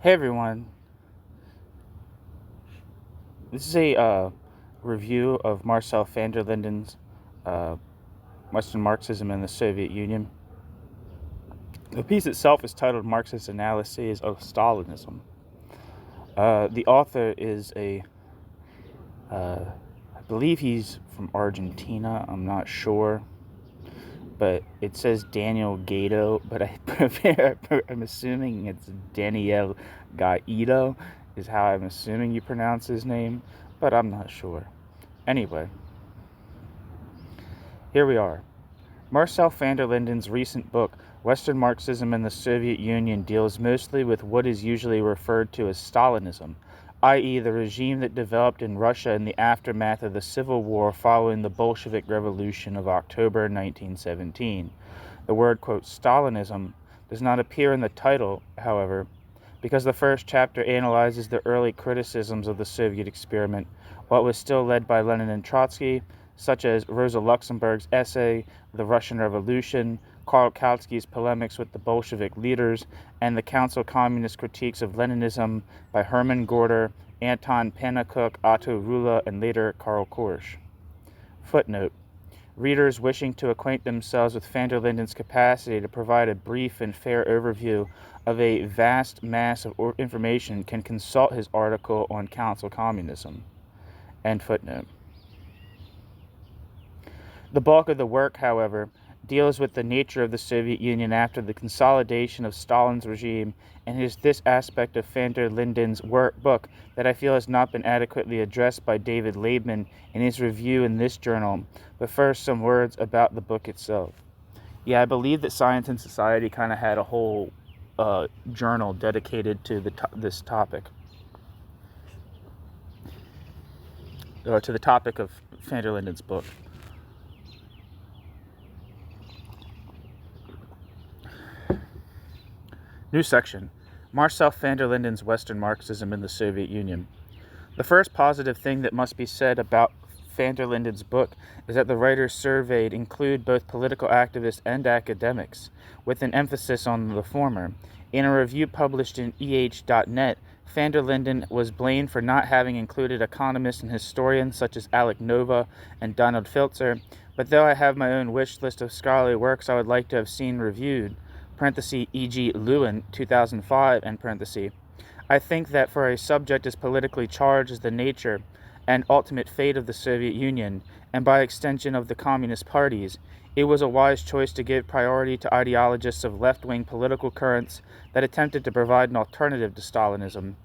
Hey everyone, this is a review of Marcel van der Linden's uh, Western Marxism in the Soviet Union. The piece itself is titled Marxist Analyses of Stalinism. The author is I believe he's from Argentina, I'm not sure, but it says Daniel Gaido, but I'm assuming it's Daniel Gaido is how I'm assuming you pronounce his name, but I'm not sure. Anyway, here we are. Marcel van der Linden's recent book, Western Marxism in the Soviet Union, deals mostly with what is usually referred to as Stalinism, i.e. the regime that developed in Russia in the aftermath of the civil war following the Bolshevik Revolution of October 1917. The word, quote, Stalinism does not appear in the title, however, because the first chapter analyzes the early criticisms of the Soviet experiment, while it was still led by Lenin and Trotsky, such as Rosa Luxemburg's essay, The Russian Revolution, Karl Kautsky's polemics with the Bolshevik leaders, and the Council Communist critiques of Leninism by Hermann Gorder, Anton Pannekoek, Otto Rula, and later Karl Korsch. Footnote. Readers wishing to acquaint themselves with van der Linden's capacity to provide a brief and fair overview of a vast mass of information can consult his article on Council Communism. End footnote. The bulk of the work, however, deals with the nature of the Soviet Union after the consolidation of Stalin's regime, and it is this aspect of van der Linden's book that I feel has not been adequately addressed by David Laibman in his review in this journal. But first, some words about the book itself. Yeah, I believe that Science and Society kind of had a whole journal dedicated to this topic. Or to the topic of van der Linden's book. New section. Marcel van der Linden's Western Marxism in the Soviet Union. The first positive thing that must be said about van der Linden's book is that the writers surveyed include both political activists and academics, with an emphasis on the former. In a review published in EH.net, van der Linden was blamed for not having included economists and historians such as Alec Nova and Donald Filzer, but though I have my own wish list of scholarly works I would like to have seen reviewed, e.g. Lewin, 2005, I think that for a subject as politically charged as the nature and ultimate fate of the Soviet Union, and by extension of the communist parties, it was a wise choice to give priority to ideologists of left-wing political currents that attempted to provide an alternative to Stalinism.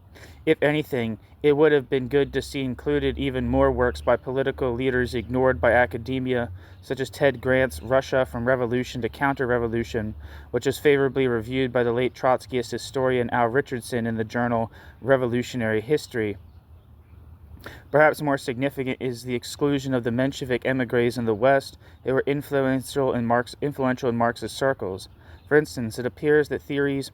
If anything, it would have been good to see included even more works by political leaders ignored by academia, such as Ted Grant's Russia from Revolution to Counter-Revolution, which is favorably reviewed by the late Trotskyist historian Al Richardson in the journal Revolutionary History. Perhaps more significant is the exclusion of the Menshevik émigrés in the West who were influential in Marxist circles. For instance, it appears that theories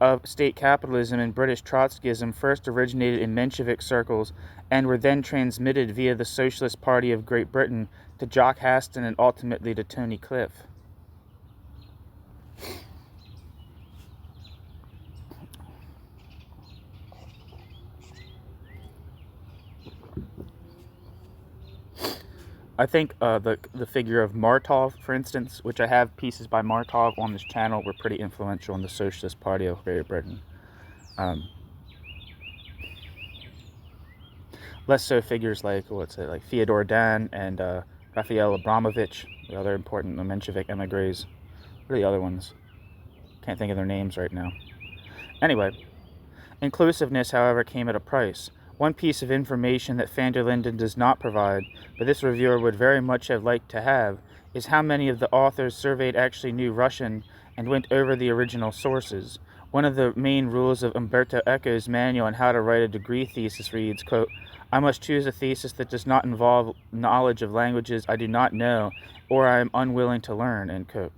of state capitalism and British Trotskyism first originated in Menshevik circles and were then transmitted via the Socialist Party of Great Britain to Jock Haston and ultimately to Tony Cliff. I think the figure of Martov, for instance, which I have pieces by Martov on this channel, were pretty influential in the Socialist Party of Great Britain. Less so figures like, Fyodor Dan and Raphael Abramovich, the other important Menshevik emigres. What are the other ones? Can't think of their names right now. Anyway, inclusiveness, however, came at a price. One piece of information that van der Linden does not provide, but this reviewer would very much have liked to have, is how many of the authors surveyed actually knew Russian and went over the original sources. One of the main rules of Umberto Eco's manual on how to write a degree thesis reads, quote, I must choose a thesis that does not involve knowledge of languages I do not know or I am unwilling to learn, end quote.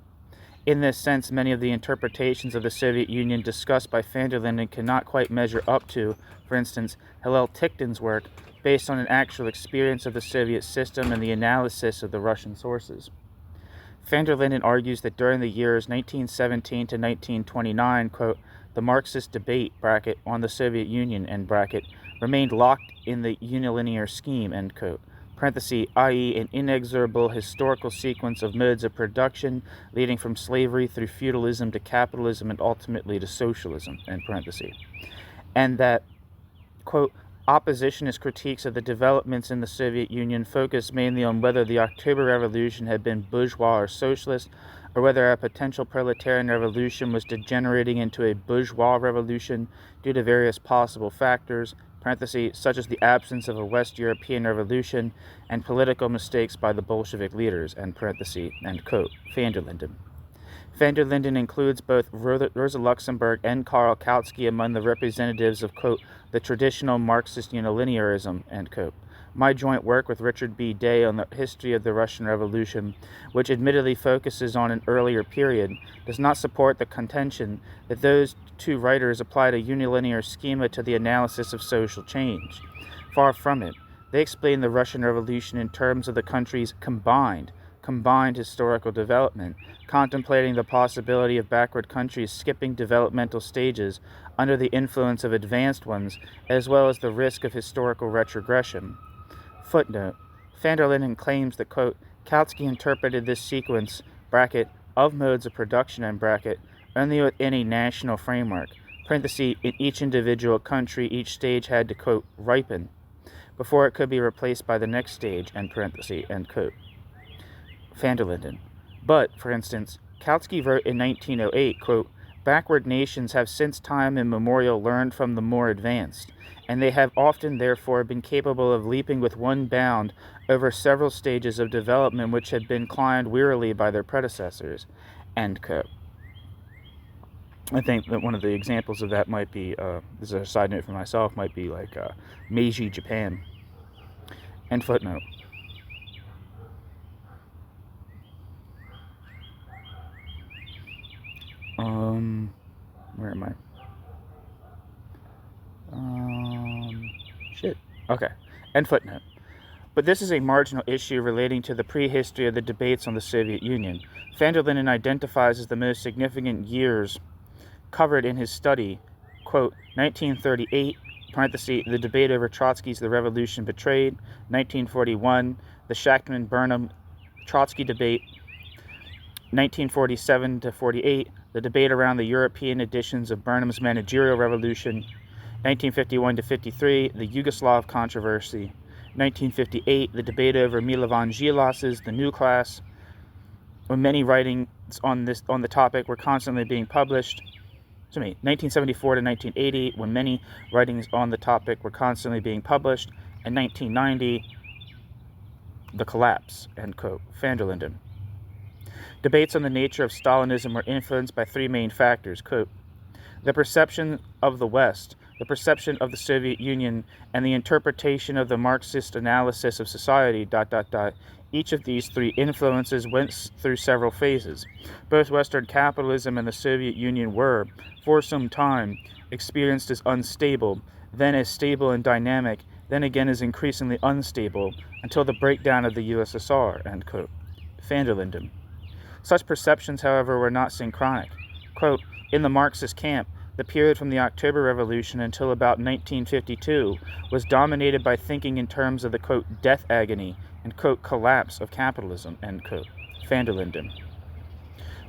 In this sense, many of the interpretations of the Soviet Union discussed by van der Linden cannot quite measure up to, for instance, Hillel Tichtin's work, based on an actual experience of the Soviet system and the analysis of the Russian sources. van der Linden argues that during the years 1917 to 1929, quote, the Marxist debate, bracket, on the Soviet Union, end bracket, remained locked in the unilinear scheme, end quote, parenthesis, i.e. an inexorable historical sequence of modes of production leading from slavery through feudalism to capitalism and ultimately to socialism, end parenthesis, and that, quote, oppositionist critiques of the developments in the Soviet Union focused mainly on whether the October Revolution had been bourgeois or socialist, or whether a potential proletarian revolution was degenerating into a bourgeois revolution due to various possible factors, parentheses, such as the absence of a West European revolution and political mistakes by the Bolshevik leaders, end parentheses, end quote, van der Linden. Van der Linden includes both Rosa Luxemburg and Karl Kautsky among the representatives of, quote, the traditional Marxist unilinearism, end quote. My joint work with Richard B. Day on the history of the Russian Revolution, which admittedly focuses on an earlier period, does not support the contention that those two writers applied a unilinear schema to the analysis of social change. Far from it. They explain the Russian Revolution in terms of the country's combined historical development, contemplating the possibility of backward countries skipping developmental stages under the influence of advanced ones, as well as the risk of historical retrogression. Footnote. Van der Linden claims that, quote, Kautsky interpreted this sequence, bracket, of modes of production, end bracket, only within a national framework, parenthesis, in each individual country each stage had to, quote, ripen, before it could be replaced by the next stage, end parenthesis, end quote. Van der Linden. But, for instance, Kautsky wrote in 1908, quote, backward nations have since time immemorial learned from the more advanced, and they have often therefore been capable of leaping with one bound over several stages of development which had been climbed wearily by their predecessors, end quote. I think that one of the examples of that might be, this is a side note for myself, might be like Meiji Japan. End footnote. Where am I? Shit. Okay. End footnote. But this is a marginal issue relating to the prehistory of the debates on the Soviet Union. Van der Linden identifies as the most significant years covered in his study, quote, 1938, parenthesis, the debate over Trotsky's The Revolution Betrayed, 1941, the Shachtman-Burnham-Trotsky debate, 1947 to 48, the debate around the European editions of Burnham's Managerial Revolution, 1951 to 53, the Yugoslav controversy, 1958, the debate over Milovan Žilas's The New Class, when many writings on the topic were constantly being published. 1974 to 1980, when many writings on the topic were constantly being published, and 1990, the collapse, end quote, van der Linden. Debates on the nature of Stalinism were influenced by three main factors, quote, the perception of the West, the perception of the Soviet Union, and the interpretation of the Marxist analysis of society, ... Each of these three influences went through several phases. Both Western capitalism and the Soviet Union were, for some time, experienced as unstable, then as stable and dynamic, then again as increasingly unstable, until the breakdown of the USSR, end quote. Van der Linden. Such perceptions, however, were not synchronic. Quote, in the Marxist camp, the period from the October Revolution until about 1952 was dominated by thinking in terms of the, quote, death agony and, quote, collapse of capitalism, end quote. Van der Linden.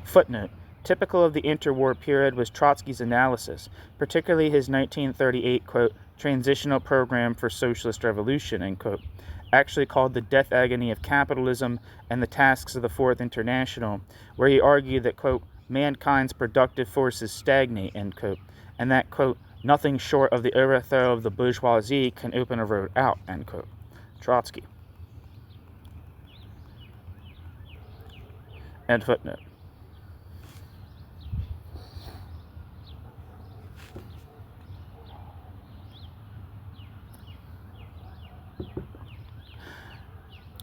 Footnote. Typical of the interwar period was Trotsky's analysis, particularly his 1938, quote, transitional program for socialist revolution, end quote, actually called the death agony of capitalism and the tasks of the Fourth International, where he argued that, quote, mankind's productive forces stagnate, end quote, and that, quote, nothing short of the overthrow of the bourgeoisie can open a road out, end quote. Trotsky. End footnote.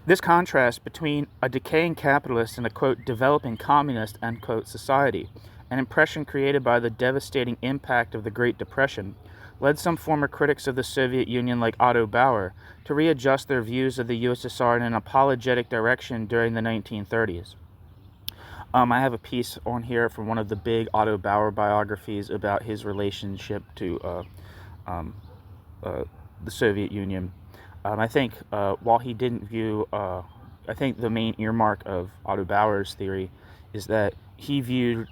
This contrast between a decaying capitalist and a, quote, developing communist, end quote, society, an impression created by the devastating impact of the Great Depression, led some former critics of the Soviet Union like Otto Bauer to readjust their views of the USSR in an apologetic direction during the 1930s. I have a piece on here from one of the big Otto Bauer biographies about his relationship to um, uh, the Soviet Union. I think while he didn't view, I think the main earmark of Otto Bauer's theory is that he viewed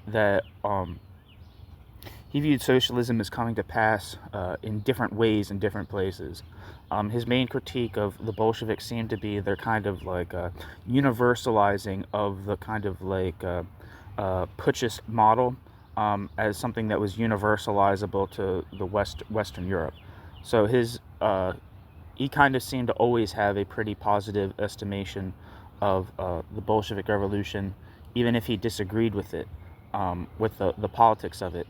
socialism as coming to pass in different ways in different places. His main critique of the Bolsheviks seemed to be their kind of like universalizing of the kind of like putschist model as something that was universalizable to the Western Europe. So he kind of seemed to always have a pretty positive estimation of the Bolshevik Revolution, even if he disagreed with it, with the politics of it.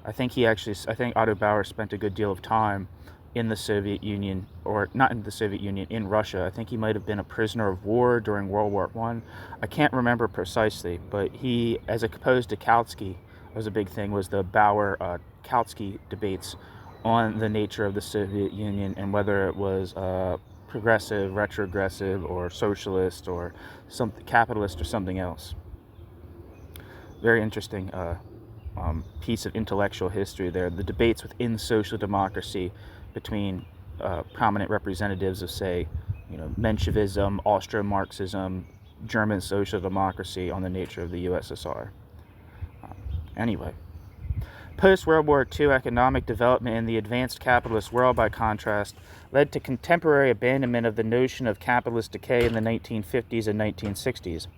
I think Otto Bauer spent a good deal of time in the Soviet Union, or not in the Soviet Union, in Russia. I think he might have been a prisoner of war during World War I. I can't remember precisely, but he, as opposed to Kautsky, was a big thing, was the Bauer-Kautsky debates on the nature of the Soviet Union and whether it was progressive, retrogressive, or socialist, or capitalist, or something else. Very interesting piece of intellectual history there. The debates within social democracy between prominent representatives of, say, Menshevism, Austro-Marxism, German social democracy on the nature of the USSR. Anyway. Post-World War II economic development in the advanced capitalist world, by contrast, led to contemporary abandonment of the notion of capitalist decay in the 1950s and 1960s.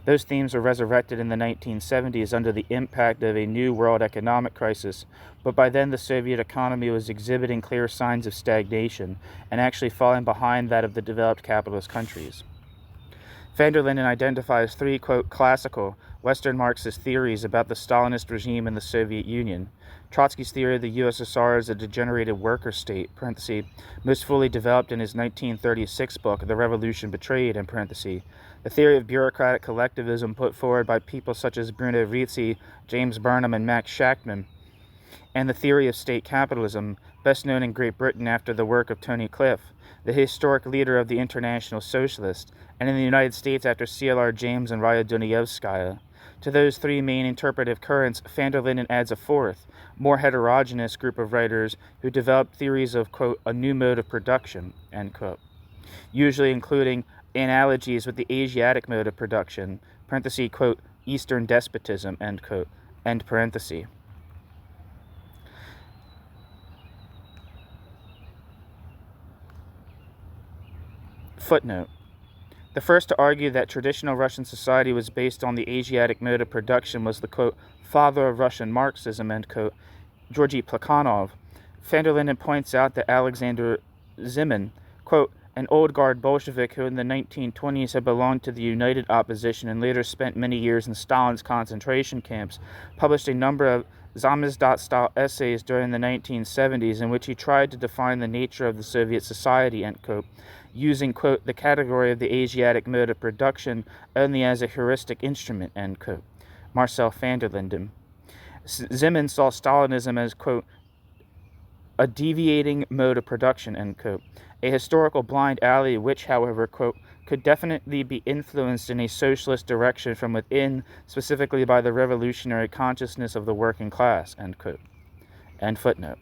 Those themes were resurrected in the 1970s under the impact of a new world economic crisis, but by then the Soviet economy was exhibiting clear signs of stagnation and actually falling behind that of the developed capitalist countries. Van der Linden identifies three, quote, classical Western Marxist theories about the Stalinist regime in the Soviet Union. Trotsky's theory of the USSR as a degenerated worker state, most fully developed in his 1936 book, The Revolution Betrayed, the theory of bureaucratic collectivism put forward by people such as Bruno Rizzi, James Burnham, and Max Shachtman, and the theory of state capitalism, best known in Great Britain after the work of Tony Cliff, the historic leader of the International Socialists, and in the United States after C.L.R. James and Raya Dunayevskaya. To those three main interpretive currents, van der Linden adds a fourth, more heterogeneous group of writers who developed theories of, quote, a new mode of production, end quote, usually including analogies with the Asiatic mode of production, quote, Eastern despotism, end quote, end parenthesis. Footnote. The first to argue that traditional Russian society was based on the Asiatic mode of production was the, quote, father of Russian Marxism, end quote, Georgy Plekhanov. Van der Linden points out that Alexander Zimin, quote, an old guard Bolshevik who in the 1920s had belonged to the United Opposition and later spent many years in Stalin's concentration camps, published a number of Samizdat-style essays during the 1970s in which he tried to define the nature of the Soviet society, end quote, using, quote, the category of the Asiatic mode of production only as a heuristic instrument, end quote. Marcel van der Linden. Zimin saw Stalinism as, quote, a deviating mode of production, end quote, a historical blind alley which, however, quote, could definitely be influenced in a socialist direction from within, specifically by the revolutionary consciousness of the working class, end quote. End footnote.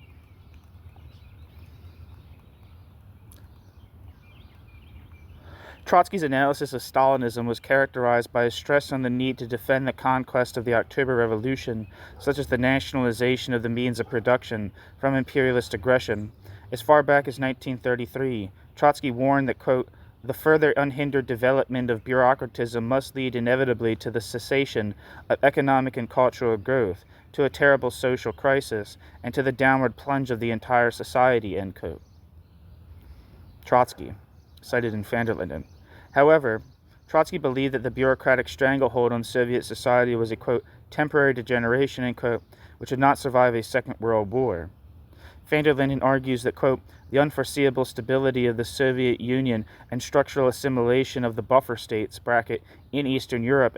Trotsky's analysis of Stalinism was characterized by a stress on the need to defend the conquest of the October Revolution, such as the nationalization of the means of production, from imperialist aggression. As far back as 1933, Trotsky warned that, quote, the further unhindered development of bureaucratism must lead inevitably to the cessation of economic and cultural growth, to a terrible social crisis, and to the downward plunge of the entire society, end quote. Trotsky, cited in van der Linden. However, Trotsky believed that the bureaucratic stranglehold on Soviet society was a, quote, temporary degeneration, end quote, which would not survive a Second World War. Van der Linden argues that, quote, the unforeseeable stability of the Soviet Union and structural assimilation of the buffer states, in Eastern Europe,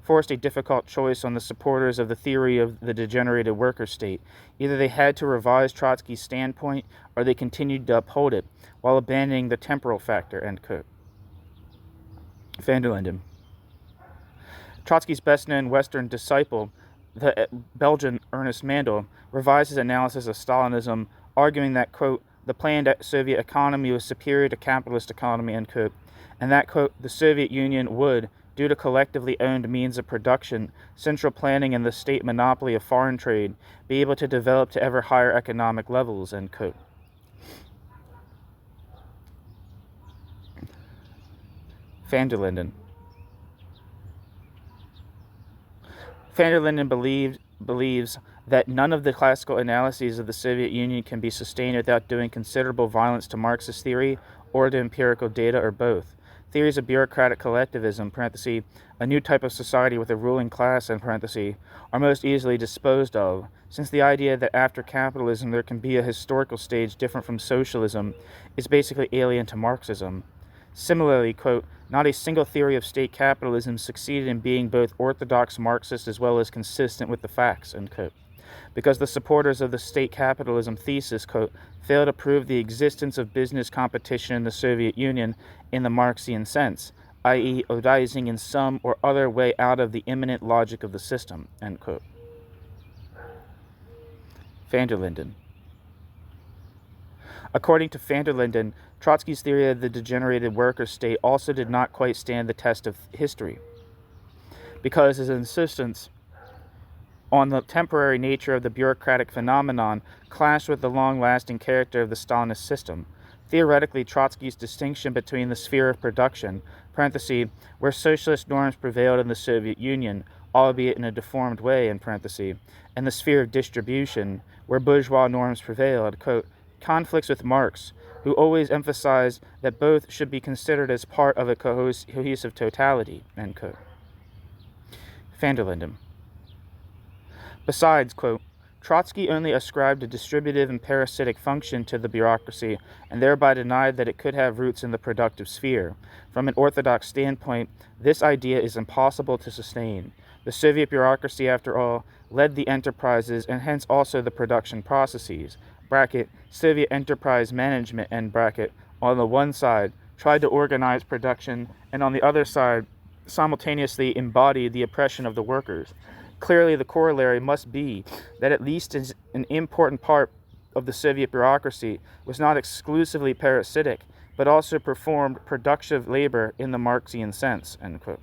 forced a difficult choice on the supporters of the theory of the degenerated worker state. Either they had to revise Trotsky's standpoint, or they continued to uphold it, while abandoning the temporal factor, end quote. Van der Linden. Trotsky's best-known Western disciple, the Belgian Ernest Mandel, revised his analysis of Stalinism, arguing that, quote, the planned Soviet economy was superior to capitalist economy, end quote, and that, quote, the Soviet Union would, due to collectively owned means of production, central planning, and the state monopoly of foreign trade, be able to develop to ever higher economic levels, end quote. Van der Linden. Van der Linden believes that none of the classical analyses of the Soviet Union can be sustained without doing considerable violence to Marxist theory or to empirical data or both. Theories of bureaucratic collectivism, parenthesis, a new type of society with a ruling class, end parenthesis, are most easily disposed of, since the idea that after capitalism there can be a historical stage different from socialism is basically alien to Marxism. Similarly, quote, not a single theory of state capitalism succeeded in being both orthodox Marxist as well as consistent with the facts, end quote, because the supporters of the state capitalism thesis, quote, fail to prove the existence of business competition in the Soviet Union in the Marxian sense, i.e. arising in some or other way out of the immanent logic of the system, end quote. Van der Linden. According to Van der Linden, Trotsky's theory of the degenerated worker state also did not quite stand the test of history, because his insistence on the temporary nature of the bureaucratic phenomenon clashed with the long-lasting character of the Stalinist system. Theoretically, Trotsky's distinction between the sphere of production, parenthesis, where socialist norms prevailed in the Soviet Union, albeit in a deformed way, in parenthesis, and the sphere of distribution, where bourgeois norms prevailed, quote, conflicts with Marx, who always emphasized that both should be considered as part of a cohesive totality, end quote. Van der Linden. Besides, quote, Trotsky only ascribed a distributive and parasitic function to the bureaucracy and thereby denied that it could have roots in the productive sphere. From an orthodox standpoint, this idea is impossible to sustain. The Soviet bureaucracy, after all, led the enterprises and hence also the production processes, bracket, Soviet enterprise management, end bracket, on the one side, tried to organize production, and on the other side, simultaneously embodied the oppression of the workers. Clearly, the corollary must be that at least an important part of the Soviet bureaucracy was not exclusively parasitic, but also performed productive labor in the Marxian sense, end quote.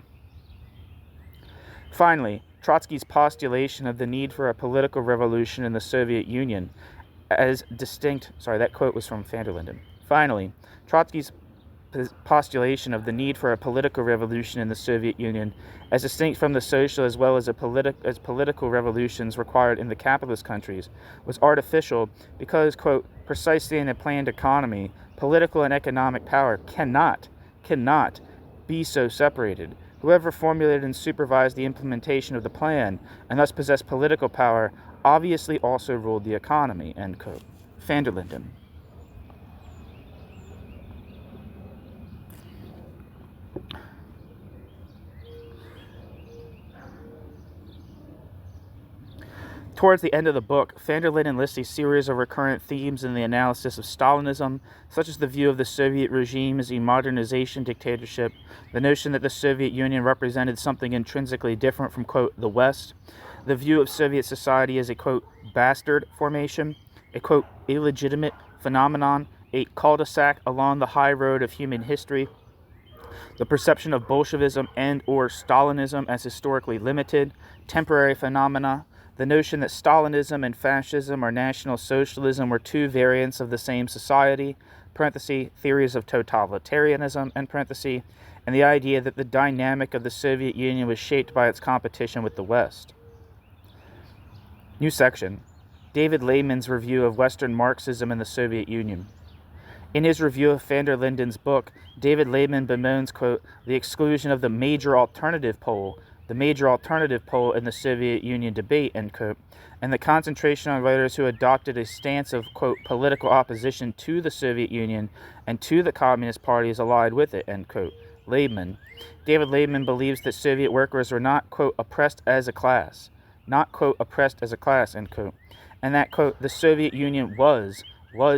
Finally, Trotsky's postulation of the need for a political revolution in the Soviet Union as distinct, that quote was from Van der Linden. Finally, Trotsky's postulation of the need for a political revolution in the Soviet Union, as distinct from the social as well as political revolutions required in the capitalist countries, was artificial because, quote, precisely in a planned economy, political and economic power cannot be so separated. Whoever formulated and supervised the implementation of the plan, and thus possessed political power, obviously also ruled the economy, end quote. Van der Linden. Towards the end of the book, Van der Linden lists a series of recurrent themes in the analysis of Stalinism, such as the view of the Soviet regime as a modernization dictatorship, the notion that the Soviet Union represented something intrinsically different from, quote, the West, the view of Soviet society as a, quote, bastard formation, a, quote, illegitimate phenomenon, a cul-de-sac along the high road of human history, the perception of Bolshevism and or Stalinism as historically limited, temporary phenomena, the notion that Stalinism and fascism or National Socialism were two variants of the same society, parenthesis, theories of totalitarianism, end parenthesis, and the idea that the dynamic of the Soviet Union was shaped by its competition with the West. New section. David Lehman's review of Western Marxism in the Soviet Union. In his review of Van der Linden's book, David Lehman bemoans, quote, the exclusion of the major alternative pole in the Soviet Union debate, end quote, and the concentration on writers who adopted a stance of, quote, political opposition to the Soviet Union and to the Communist parties allied with it, end quote. David Lehman believes that Soviet workers were not, quote, oppressed as a class, end quote, and that, quote, the Soviet Union was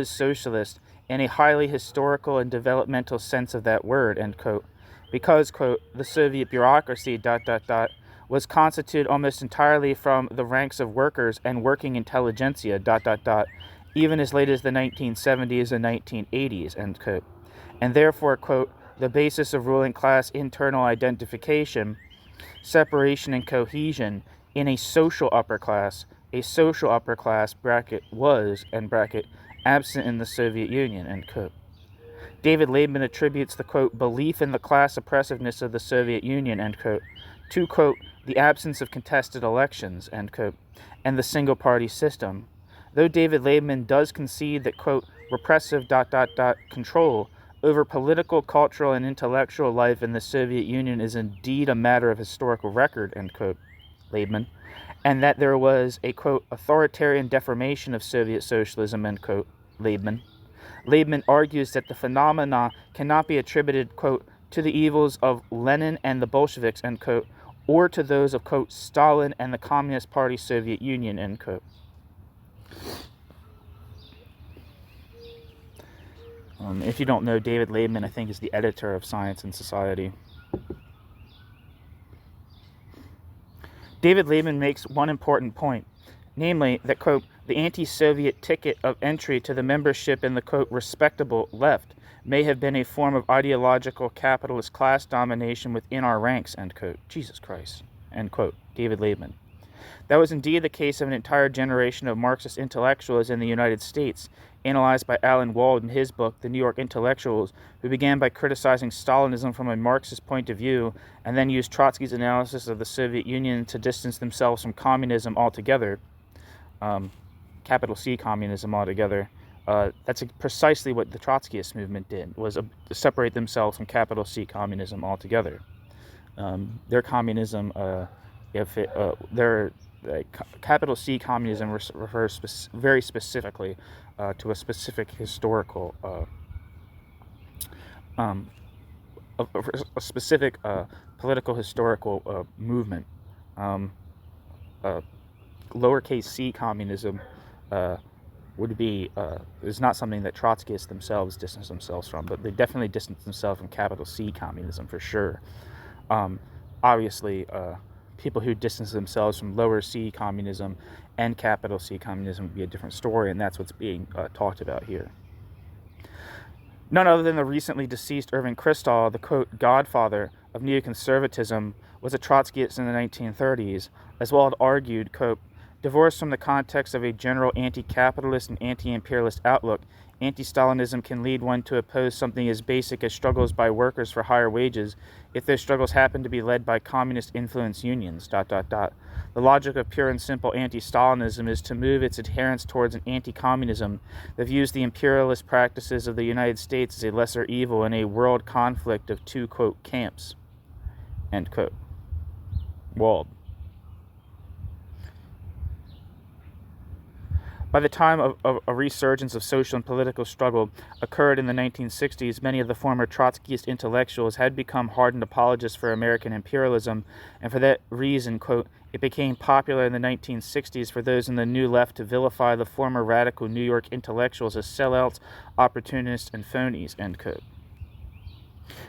socialist in a highly historical and developmental sense of that word, end quote, because, quote, the Soviet bureaucracy, was constituted almost entirely from the ranks of workers and working intelligentsia, ... even as late as the 1970s and 1980s, end quote. And therefore, quote, the basis of ruling class internal identification, separation and cohesion in a social upper class bracket was, end bracket, absent in the Soviet Union, end quote. David Linden attributes the, quote, belief in the class oppressiveness of the Soviet Union, end quote, to, quote, the absence of contested elections, end quote, and the single-party system. Though David Linden does concede that, quote, repressive ... control over political, cultural, and intellectual life in the Soviet Union is indeed a matter of historical record, end quote, Linden, and that there was a, quote, authoritarian deformation of Soviet socialism, end quote, Linden argues that the phenomena cannot be attributed, quote, to the evils of Lenin and the Bolsheviks, end quote, or to those of, quote, Stalin and the Communist Party Soviet Union, end quote. If you don't know, David Linden, I think, is the editor of Science and Society. David Linden makes one important point, namely that, quote, the anti-Soviet ticket of entry to the membership in the, quote, respectable left may have been a form of ideological capitalist class domination within our ranks, end quote. Jesus Christ, end quote, David Linden. That was indeed the case of an entire generation of Marxist intellectuals in the United States, analyzed by Alan Wald in his book, The New York Intellectuals, who began by criticizing Stalinism from a Marxist point of view and then used Trotsky's analysis of the Soviet Union to distance themselves from communism altogether, capital C communism altogether. That's precisely what the Trotskyist movement did, was to separate themselves from capital C communism altogether. Their communism, capital C communism refers very specifically to a specific historical, a specific political historical movement. Lowercase c communism would be is not something that Trotskyists themselves distance themselves from, but they definitely distance themselves from capital C communism for sure. Obviously, people who distance themselves from lower C communism and capital C communism would be a different story, and that's what's being talked about here. None other than the recently deceased Irving Kristol, the, quote, godfather of neoconservatism, was a Trotskyist in the 1930s, as well as argued, quote, divorced from the context of a general anti-capitalist and anti-imperialist outlook, anti-Stalinism can lead one to oppose something as basic as struggles by workers for higher wages if those struggles happen to be led by communist-influenced unions, ... The logic of pure and simple anti-Stalinism is to move its adherents towards an anti-communism that views the imperialist practices of the United States as a lesser evil in a world conflict of two, quote, camps, end quote. Wald. By the time of a resurgence of social and political struggle occurred in the 1960s, many of the former Trotskyist intellectuals had become hardened apologists for American imperialism, and for that reason, quote, it became popular in the 1960s for those in the New Left to vilify the former radical New York intellectuals as sellouts, opportunists, and phonies, end quote.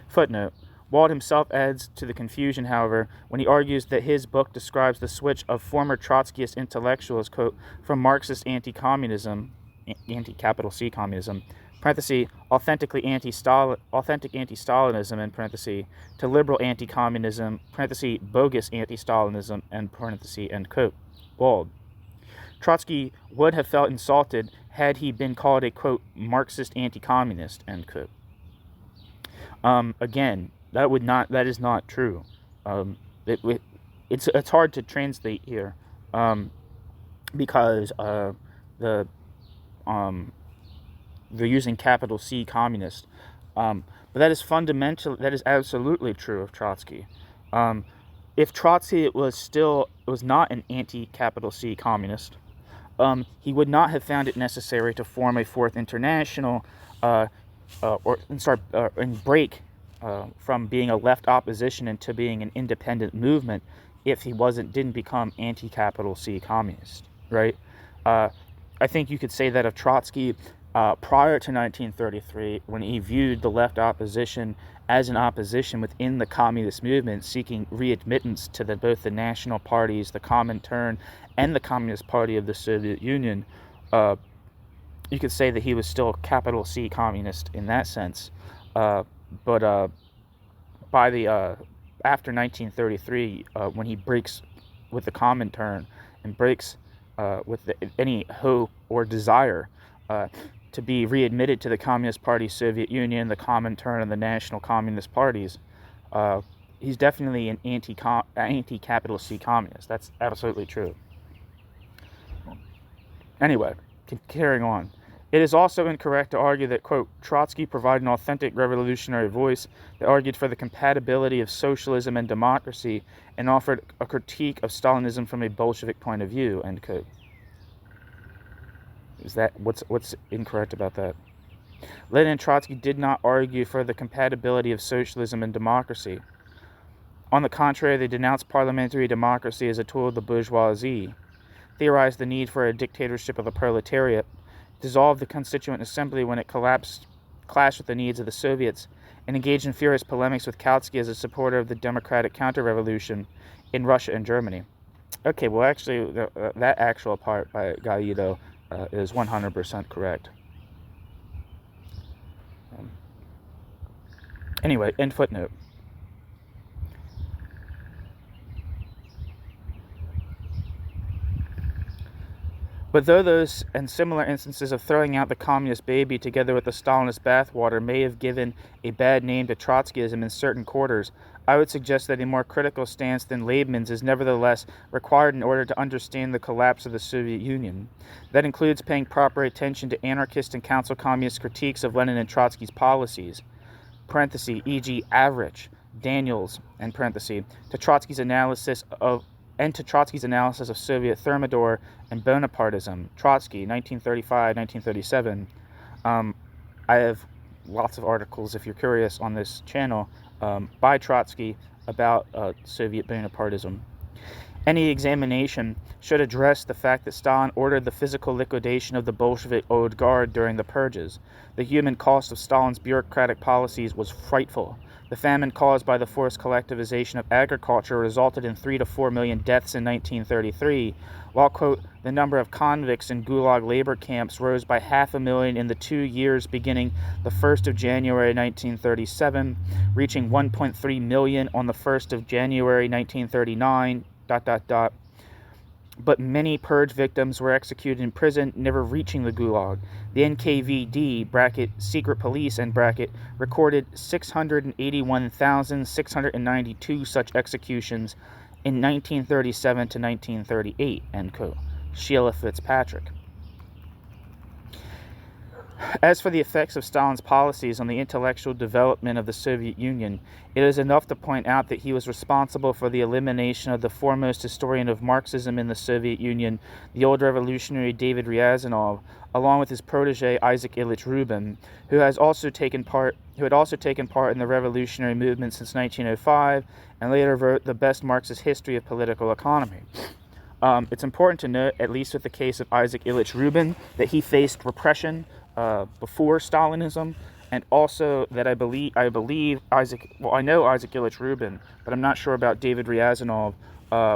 Footnote. Wald himself adds to the confusion, however, when he argues that his book describes the switch of former Trotskyist intellectuals, quote, from Marxist anti-communism, anti-capital C communism, parenthesis, authentic anti-Stalinism, in parenthesis, to liberal anti-communism, parenthesis, bogus anti-Stalinism, end parenthesis, end quote. Wald. Trotsky would have felt insulted had he been called a, quote, Marxist anti-communist, end quote. Again, that is not true. It's hard to translate here, because they're using capital C communist. But that is absolutely true of Trotsky. If Trotsky was not an anti-capital C communist, he would not have found it necessary to form a Fourth International and break from being a left opposition into being an independent movement if he didn't become anti-capital C communist, right? I think you could say that of Trotsky prior to 1933, when he viewed the left opposition as an opposition within the communist movement, seeking readmittance to both the national parties, the Comintern, and the Communist Party of the Soviet Union. You could say that he was still capital C communist in that sense, but by the after 1933, when he breaks with the Comintern and breaks with any hope or desire to be readmitted to the Communist Party, Soviet Union, the Comintern, and the National Communist Parties, he's definitely an anti-capital C communist. That's absolutely true. Anyway, carrying on. It is also incorrect to argue that, quote, Trotsky provided an authentic revolutionary voice that argued for the compatibility of socialism and democracy and offered a critique of Stalinism from a Bolshevik point of view, end quote. Is that what's incorrect about that? Lenin and Trotsky did not argue for the compatibility of socialism and democracy. On the contrary, they denounced parliamentary democracy as a tool of the bourgeoisie, theorized the need for a dictatorship of the proletariat, dissolved the Constituent Assembly when it clashed with the needs of the Soviets, and engaged in furious polemics with Kautsky as a supporter of the democratic counter-revolution in Russia and Germany. Okay, well, actually, that actual part by Gaido is 100% correct. Anyway, end footnote. But though those and similar instances of throwing out the communist baby together with the Stalinist bathwater may have given a bad name to Trotskyism in certain quarters, I would suggest that a more critical stance than Liebman's is nevertheless required in order to understand the collapse of the Soviet Union. That includes paying proper attention to anarchist and council communist critiques of Lenin and Trotsky's policies, parenthesis, e.g. Avrich, Daniels, and parenthesis, to Trotsky's analysis of Soviet thermidor and Bonapartism, Trotsky, 1935-1937. I have lots of articles, if you're curious, on this channel by Trotsky about Soviet Bonapartism. Any examination should address the fact that Stalin ordered the physical liquidation of the Bolshevik Old Guard during the purges. The human cost of Stalin's bureaucratic policies was frightful. The famine caused by the forced collectivization of agriculture resulted in 3 to 4 million deaths in 1933, while, quote, the number of convicts in Gulag labor camps rose by 500,000 in the 2 years beginning the 1st of January 1937, reaching 1.3 million on the 1st of January 1939, ... But many purge victims were executed in prison, never reaching the Gulag. The NKVD, bracket, secret police, end bracket, recorded 681,692 such executions in 1937 to 1938, end quote. Sheila Fitzpatrick. As for the effects of Stalin's policies on the intellectual development of the Soviet Union, it is enough to point out that he was responsible for the elimination of the foremost historian of Marxism in the Soviet Union, the old revolutionary David Ryazanov, along with his protege Isaac Ilyich Rubin, who had also taken part in the revolutionary movement since 1905, and later wrote the best Marxist history of political economy. It's important to note, at least with the case of Isaac Ilyich Rubin, that he faced repression before Stalinism, and also that I know Isaac Ilyich Rubin, but I'm not sure about David Ryazanov,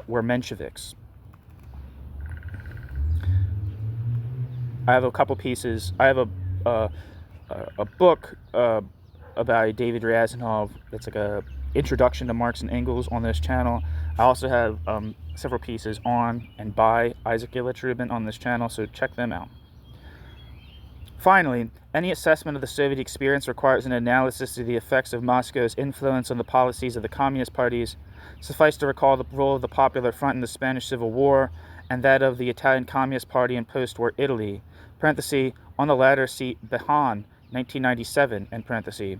were Mensheviks. I have a couple pieces. I have a book about David Ryazanov that's like a introduction to Marx and Engels on this channel. I also have several pieces on and by Isaac Ilyich Rubin on this channel, so check them out. Finally, any assessment of the Soviet experience requires an analysis of the effects of Moscow's influence on the policies of the communist parties. Suffice to recall the role of the Popular Front in the Spanish Civil War and that of the Italian Communist Party in post-war Italy. Parenthesis, on the latter see Behan, 1997, end parenthesis.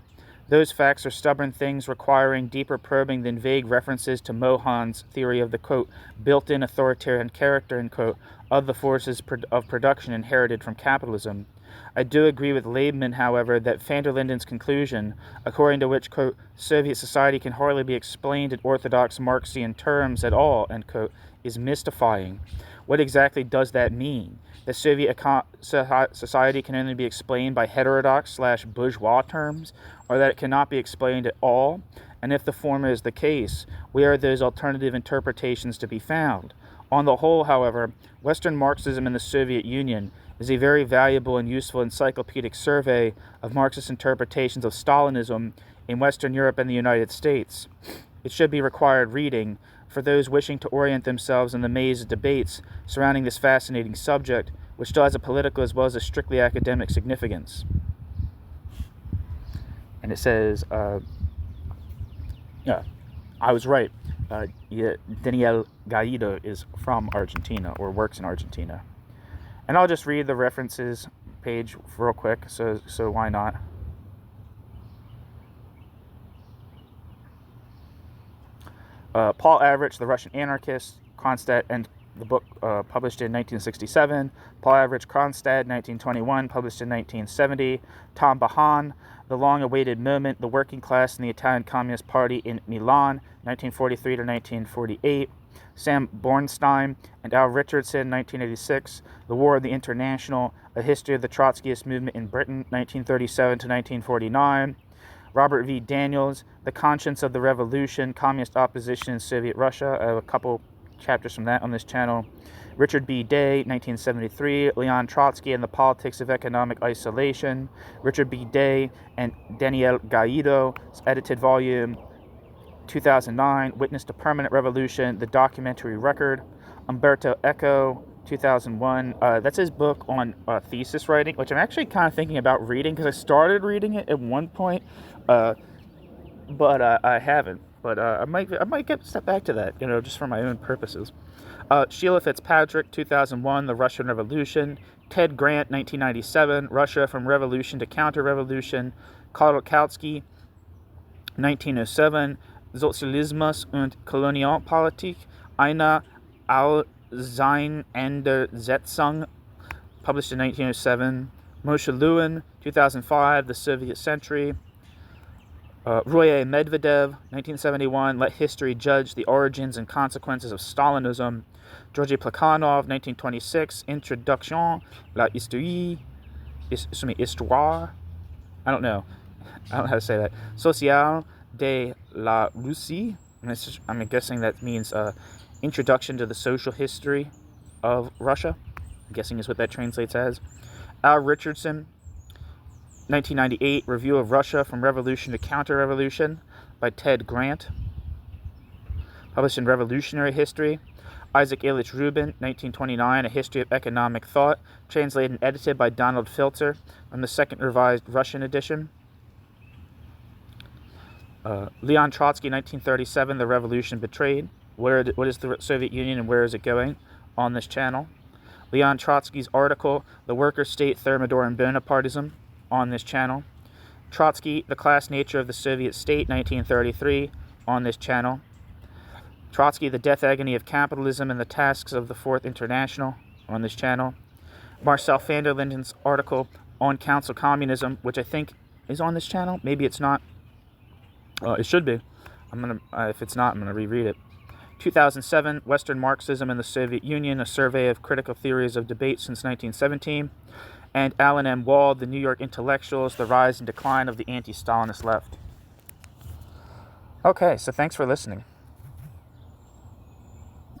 Those facts are stubborn things requiring deeper probing than vague references to Mohan's theory of the, quote, built-in authoritarian character, end quote, of the forces of production inherited from capitalism. I do agree with Linden, however, that van der Linden's conclusion, according to which, quote, Soviet society can hardly be explained in orthodox Marxian terms at all, end quote, is mystifying. What exactly does that mean? That Soviet society can only be explained by heterodox/bourgeois terms, or that it cannot be explained at all? And if the former is the case, where are those alternative interpretations to be found? On the whole, however, Western Marxism in the Soviet Union is a very valuable and useful encyclopedic survey of Marxist interpretations of Stalinism in Western Europe and the United States. It should be required reading for those wishing to orient themselves in the maze of debates surrounding this fascinating subject, which still has a political as well as a strictly academic significance. And it says, I was right. Daniel Gaido is from Argentina, or works in Argentina. And I'll just read the references page real quick, so why not? Paul Avrich, the Russian anarchist, Kronstadt, and the book published in 1967. Paul Avrich, Kronstadt, 1921, published in 1970. Tom Bahan, The Long-Awaited Moment, The Working Class and the Italian Communist Party in Milan, 1943 to 1948. Sam Bornstein and Al Richardson, 1986. The War of the International, A History of the Trotskyist Movement in Britain, 1937 to 1949. Robert V. Daniels, The Conscience of the Revolution, Communist Opposition in Soviet Russia. I have a couple chapters from that on this channel. Richard B. Day, 1973, Leon Trotsky and the Politics of Economic Isolation. Richard B. Day and Daniel Gaido, edited volume 2009, Witness to Permanent Revolution, The Documentary Record. Umberto Eco, 2001. That's his book on thesis writing, which I'm actually kind of thinking about reading because I started reading it at one point, but I haven't. But I might get step back to that, just for my own purposes. Sheila Fitzpatrick, 2001, The Russian Revolution. Ted Grant, 1997, Russia from Revolution to Counter-Revolution. Khodorkovsky, 1907, Sozialismus und Kolonialpolitik, eine Auseinandersetzung, published in 1907. Moshe Lewin, 2005, The Soviet Century. Roy Medvedev, 1971, Let History Judge the Origins and Consequences of Stalinism. Georgy Plekhanov, 1926, Introduction à la Histoire. I don't know how to say that. Sociale de la Russie. I'm guessing that means Introduction to the Social History of Russia. I'm guessing is what that translates as. Al Richardson, 1998, Review of Russia from Revolution to Counter-Revolution by Ted Grant, published in Revolutionary History. Isaac Illich Rubin, 1929, A History of Economic Thought, translated and edited by Donald Filter from the Second Revised Russian Edition. Leon Trotsky, 1937, The Revolution Betrayed. What is the Soviet Union and where is it going? On this channel. Leon Trotsky's article, The Worker State, Thermidor and Bonapartism, on this channel. Trotsky, The Class Nature of the Soviet State, 1933, on this channel. Trotsky, The Death Agony of Capitalism and the Tasks of the Fourth International, on this channel. Marcel van der Linden's article on Council Communism, which I think is on this channel. Maybe it's not. It should be. If it's not, I'm gonna reread it. 2007, Western Marxism in the Soviet Union, a survey of critical theories of debate since 1917. And Alan M. Wald, The New York Intellectuals, The Rise and Decline of the Anti-Stalinist Left. Okay, so thanks for listening.